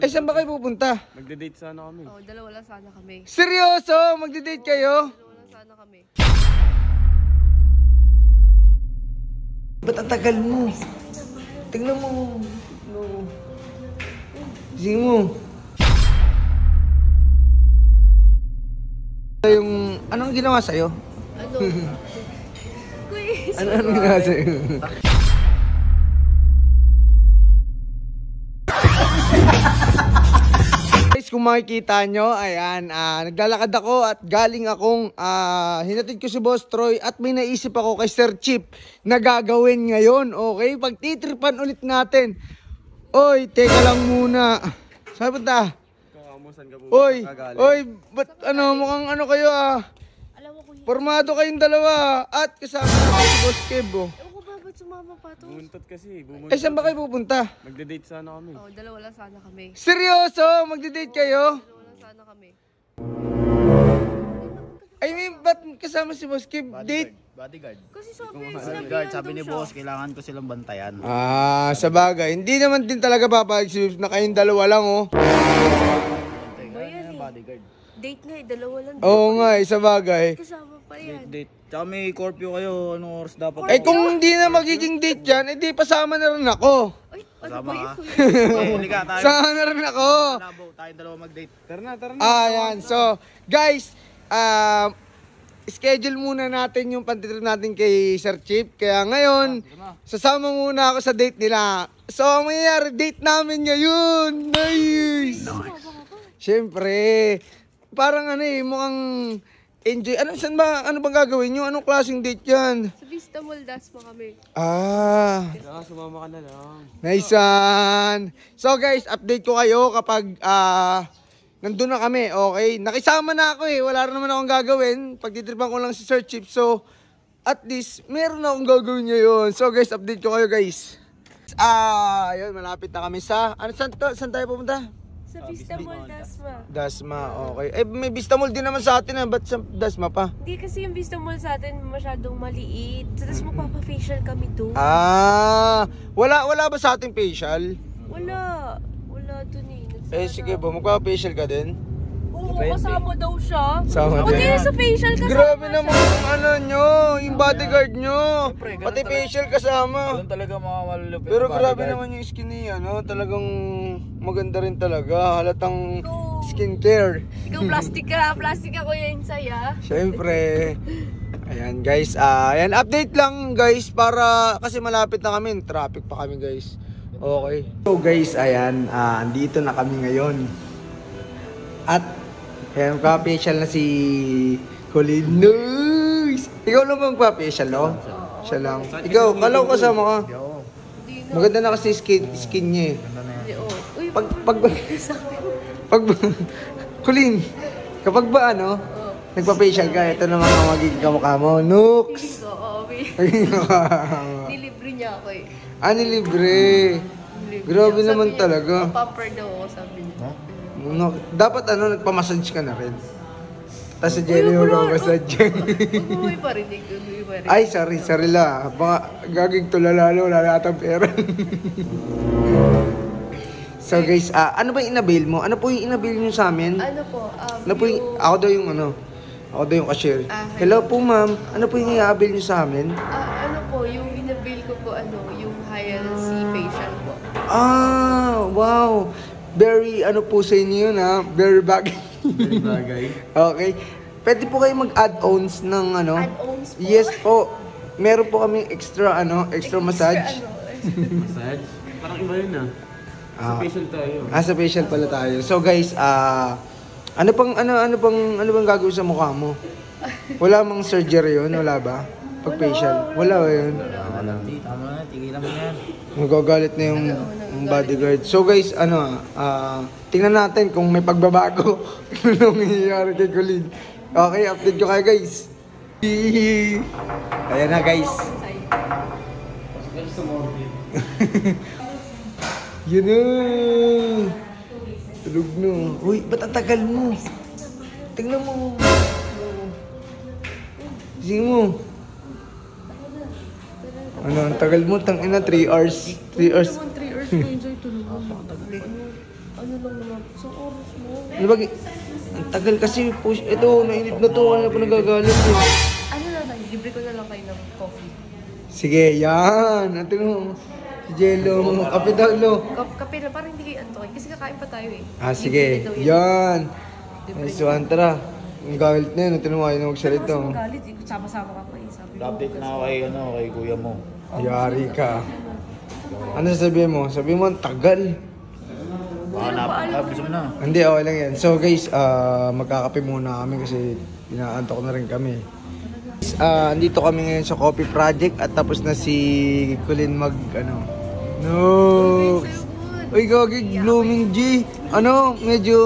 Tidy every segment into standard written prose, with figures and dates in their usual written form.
Ay, saan ba kayo pupunta? Magde-date sana kami. Oh, dalawa lang sana kami. Seryoso? Magde-date kayo? Dalawa lang sana kami. Ba't ang tagal mo? Tingnan mo. No. Gising mo. Yung, anong ginawa sa'yo? Ano? Quiz! Anong ginawa sa'yo? Guys, kung makikita nyo, ayan, naglalakad ako at galing akong, hinatid ko si Boss Troy at may naisip ako kay Sir Chip na gagawin ngayon, okay? Pagtitripan ulit natin. Oy, teka lang muna. Saan punta? Kakamusan ka po. Oy, ba't mukhang kayo Alam mo ko yun. Formado kayong dalawa at kasama na si Boss Kev, oh. Ewan ko ba ba't sumama pa to? Bumuntot kasi. Eh, saan ba kayo pupunta? Magde-date sana kami. Oh, dalawa lang sana kami. Seryoso? Magde-date kayo? Dalawa lang sana kami. Ay, may ba't kasama si Boss Kev? Date? Bodyguard. Kasi sabi, Bodyguard, sabi ni boss, kailangan ko silang bantayan. Sa bagay. Hindi naman din talaga papayag si Vips na kayong dalawa lang, oh. Ba yan eh. Bodyguard. Date nga eh, dalawa lang. Oo nga, sa bagay. Kasama pa yan. Date. Tsaka may curfew kayo, anong oras dapat? Eh, kung hindi na magiging date yan, edi pasama na rin ako. Ay, ano Kasama ba yun? ka. Huli ka tayo. Sama na rin ako. Labo, tayong dalawa mag-date. Tara na. Ayan, so, guys, schedule muna natin yung pantitrip natin kay Sir Chip. Kaya ngayon, sasama muna ako sa date nila. So, ang mangyayari, date namin ngayon. Nice! Siyempre, parang mukhang enjoy. Ano bang gagawin nyo? Anong klaseng date yan? Sa Vista Mall, Dasma kami. Kaya sumama ka na lang. Nice one. So guys, update ko kayo kapag nandun na kami, okay? Nakisama na ako wala rin naman akong gagawin. Pagtitripan ko lang si Sir Chip. So, at least, meron na akong gagawin ngayon. So guys, update ko kayo guys. Ayun, malapit na kami sa, saan tayo pupunta? Sa Vista Mall, Dasma. Dasma, okay. Eh, may Vista Mall din naman sa atin ba't sa Dasma pa? Hindi kasi yung Vista Mall sa atin masyadong maliit. Tapos magpapa-facial kami doon. Wala ba sa ating facial? Wala dun eh. Eh, sige po, magpa-facial ka din? Oo, kasama daw siya. Sama O, din. di sa facial kasama Grabe siya. naman yung nyo, yung bodyguard nyo. Pati facial kasama. Doon talaga mga malulupit. Pero grabe naman yung skin niya, talagang maganda rin talaga. Halatang skincare. Ikaw plastic ka kuya Insay ah. Siyempre. Ayan guys, ayan update lang guys para kasi malapit na kami, traffic pa kami guys. Okay. So guys, ayan, andito na kami ngayon. At ayan, magpa-facial na si Colin. Nice! Ikaw lang ba magpa-facial, no? Siya lang. Ikaw, kala ko kasama ka. Maganda na kasi skin niya Uy, Colin, kapag ba nagpa-facial ka, ito naman ang magiging kamukha mo. Nooks! nilibre niya ako eh. Nilibre. Grabe naman talaga. Papper daw ako sabi niya. Dapat nagpa-massage ka na rin. Tapos sa jelly mo massage. Uy, parinig. Ay, sorry la. Baka gaging tulala, wala natang pera. So guys, ano ba yung inabail mo? Ano po yung inabail nyo sa amin? Ano po? Ako daw yung cashier. Hello po ma'am, ano po yung i-avail nyo sa amin? Ano po, yung inabail ko po, yung HLC facial po. Wow. Very po sa inyo yun very bagay. Very bagay. Okay. Pwede po kayo mag-add-ons ng Add-ons po? Yes po. Meron po kaming extra massage. Massage? Parang iba yun Sa facial tayo. Sa facial pala tayo. So guys, ano bang gagawin sa mukha mo? Wala mang surgery yun? Wala ba? Pag facial? Wala ba yun? Tama na, tigilan mo yan. Magagalit na yung bodyguard. So guys, tingnan natin kung may pagbabago. Anong nangyayari kay Colin. Okay, update ko kayo guys. Ayan na guys. Yun na. Tulog na. Uy, ba't ang tagal mo? Tingnan mo. Gising mo. Ang tagal mo? Tangina, 3 hours. 3 hours. 3 hours ko enjoy tulog mo. ano lang naman, sa oras mo. Ano ba? Ang tagal kasi push. Ito, nainip na to. Kanina pa nagagalit eh. Ano na lang, libre ko na lang kayo ng coffee. Sige, yan. Ito mo. Si Jello. Kape daw, lo. Kape na, parang hindi kayo antokin. Kasi kakain pa tayo eh. Ah, sige. Libre daw Yan. Libre Nice one, tara. Ang galit na yun. Ito mo, ayaw na magsalita. Mas magalit, eh. Sama-sama ka pa eh. Sabi mo, Update na ako kay kuya mo. Yari ka. Ano sasabihin mo? Sabihin mo, ang tagal. Baka napagkabis mo na. Hindi, okay lang yan. So guys, magkakape muna kami kasi inaantok na rin kami. Andito kami ngayon sa Coffee Project at tapos na si Colin No! Uy, gagi, blooming G. Ano, medyo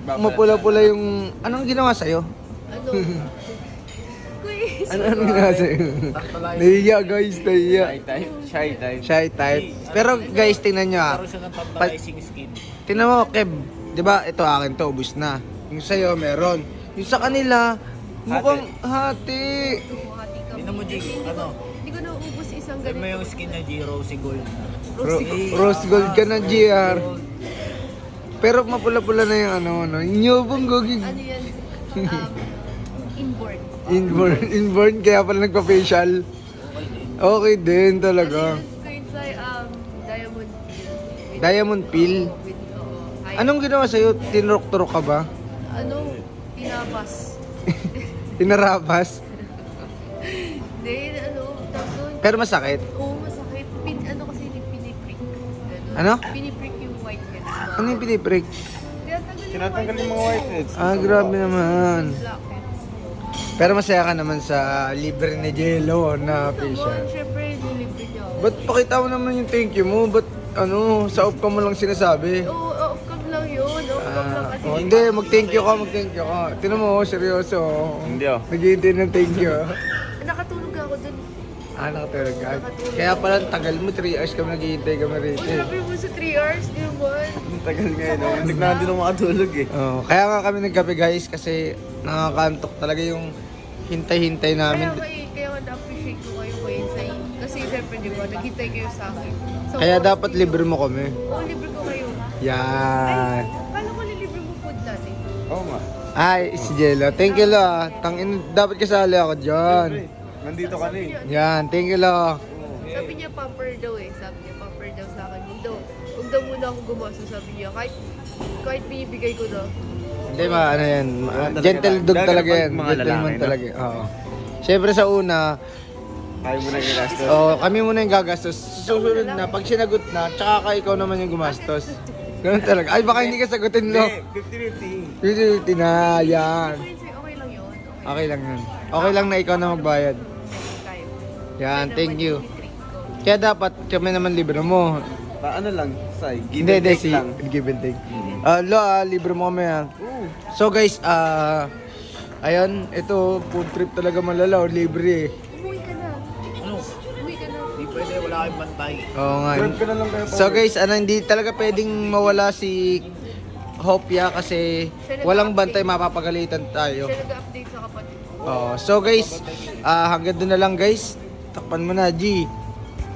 mapula-pula yung... Anong ginawa sa'yo? Ano? Quiz! Ano ginawa sa'yo? Nahiya guys, nahiya. Shy type. Shy type. Pero guys, tingnan nyo Karoon siya ng pang-rising skin. Tingnan mo, Kev. Di ba, ito akin to, ubus na. Yung sa'yo, meron. Yung sa kanila, mukhang hati. Hati ka. Tingnan mo, Jig, ano? Hindi ko naubos isang Alam mo ganito. yung skin na G, Rosy Gold. Rose gold ka na, GR. Pero mapula-pula na yung ano. Inyobong gogig. Ano yan? Inboard. Inborn, kaya pala nagpa-facial. Okay din talaga. Ano yun? Grade say, diamond peel. Diamond peel. With, high- Anong ginawa sa'yo? Tinurok-turok ka ba? Ano? Tinabas. Tinarapas? Hindi, ano? Tawag doon. Pero masakit. Oo, masakit. Ano kasi piniprick. Ano? Piniprick yung whitehead. Ano yung piniprik? Tinatanggal yung whiteheads. Grabe naman. Blackheads. Pero masaya ka naman sa libre ni Jello na Naman, facial. syempre, nilibre niya ako. Ba't pakita mo naman yung thank you mo? Ba't sa off ka mo lang sinasabi? Oo, off cam lang yun. Off cam lang kasi. Hindi, mag-thank you ka. Tinan mo, seryoso. Hindi oh. Nag-iintay ng thank you. Nakatulog ako dun. Nakatulog ka. Kaya pala, tagal mo, 3 hours kami naghihintay kami rito. Oh, sabi mo sa 3 hours, di naman. Ang tagal ngayon. Hindi na din ako makatulog eh. Kaya nga kami nagkape guys kasi nakakantok talaga yung hintay-hintay namin. Kaya nga na-appreciate ko kayo ko yun sa'yo. Kasi syempre, di ba, naghintay kayo sa akin. So, Kaya dapat libre mo kami. Oo, libre ko kayo. Yan. Kala ko nilibre mo food natin. Oo nga. Ay, si Jello. Thank you, lo. Dapat kasali ako dyan. Nandito ka na eh. Yan, thank you, lo. Sabi niya, pamper daw eh. Sabi niya, pamper daw sa akin. Huwag daw muna ako gumasto. Sabi niya, kahit binibigay ko na. Hindi ano yan. Talaga Gentle dog talaga talaga pag yan. mga Gentleman lalaki, no? talaga. Oo. Siyempre sa una, Ayaw mo na gilastos. kami muna yung gagastos. Susunod na, pag sinagot na, tsaka ka ikaw naman yung gumastos. Ganun talaga. Ay, baka hindi ka sagutin, lo. Hindi, 50-50. 50-50 na, yan. Okay, sa'yo, okay lang yun. Okay lang yun. Okay lang na ikaw na magbayad. Kaya. Yan, Kaya thank naman you. tinitreat ko. Kaya dapat kami naman libre mo. Ano lang, say, give Hindi, and take si lang. give and take. Lo, libre mo kami ha. So guys, ayun, ito, food trip talaga malala, libre eh. Umuwi ka na. Ano? Umuwi ka na. Hindi pwede, wala kayong bantay. Oo nga. Grab ka na lang kayo. So guys, hindi talaga pwedeng mawala si Hopia kasi walang bantay, mapapagalitan tayo. Siya nag-update sa kapatid. So guys, hanggang doon na lang guys. Takpan mo na, G.